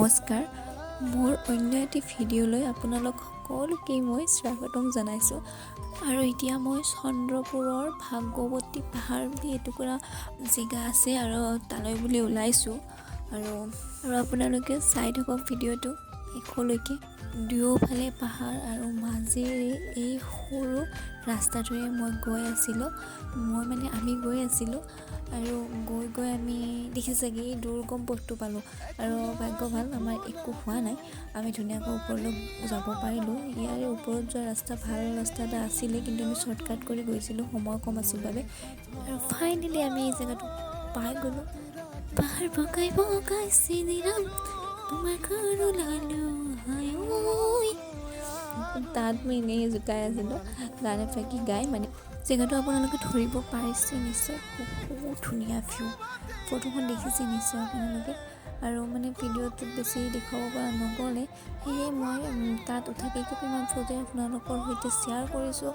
নমস্কাৰ, মোৰ অন্য এটি ভিডিঅ'লৈ আপোনালোক সকলোকে মই স্বাগতম জনাইছোঁ। আৰু এতিয়া মই চন্দ্ৰপুৰৰ ভাগৱতী পাহাৰ বুলি এটুকুৰা জেগা আছে আৰু তালৈ বুলি ওলাইছোঁ। আৰু আপোনালোকে চাই থাকক ভিডিঅ'টো শেষলৈকে। দুয়োফালে পাহাৰ আৰু মাজেৰে এই সৰু ৰাস্তাটোৰে আমি গৈ আছিলোঁ আৰু গৈ আমি দেখিছেগৈ এই দুৰ্গম পথটো পালোঁ আৰু ভাগ্য ভাল আমাৰ একো হোৱা নাই, আমি ধুনীয়াকৈ ওপৰলৈ যাব পাৰিলোঁ। ইয়াৰে ওপৰত যোৱা ভাল ৰাস্তা এটা আছিলে, কিন্তু আমি শ্বৰ্টকাট কৰি গৈছিলোঁ, সময় কম আছিল বাবে। আৰু ফাইনেলি আমি এই জেগাটো পাই গ'লোঁ। পাহাৰ বগাই বগাই চিনিৰাম তোমাৰ ঘৰ ওলালোঁ তাত মই এনেই জোকাই আছিলোঁ, গান এফাকি গাই। জেগাটো আপোনালোকে ধৰিব পাৰিছে নিশ্চয়, বহুত ধুনীয়া ভিউ। ফটোখন দেখিছে নিশ্চয় আপোনালোকে। আৰু ভিডিঅ'টোত বেছি দেখুৱাব পৰা নগ'লে, সেয়ে মই তাত উঠা কেইকপিমান ফটো আপোনালোকৰ সৈতে শ্বেয়াৰ কৰিছোঁ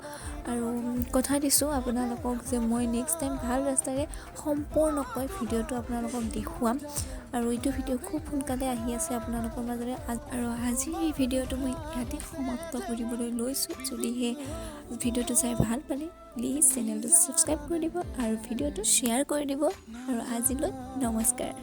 আৰু কথা দিছোঁ আপোনালোকক যে মই নেক্সট টাইম ভাল ৰাস্তাৰে সম্পূৰ্ণকৈ ভিডিঅ'টো আপোনালোকক দেখুৱাম। আৰু এইটো ভিডিঅ' খুব সোনকালে আহি আছে আপোনালোকৰ মাজৰে। আৰু আজিৰ এই ভিডিঅ'টো মই ইয়াতে সমাপ্ত কৰিবলৈ লৈছোঁ। যদিহে ভিডিঅ'টো চাই ভাল পালে প্লিজ চেনেলটো ছাবস্ক্ৰাইব কৰি দিব আৰু ভিডিঅ'টো শ্বেয়াৰ কৰি দিব। আৰু আজিলৈ নমস্কাৰ।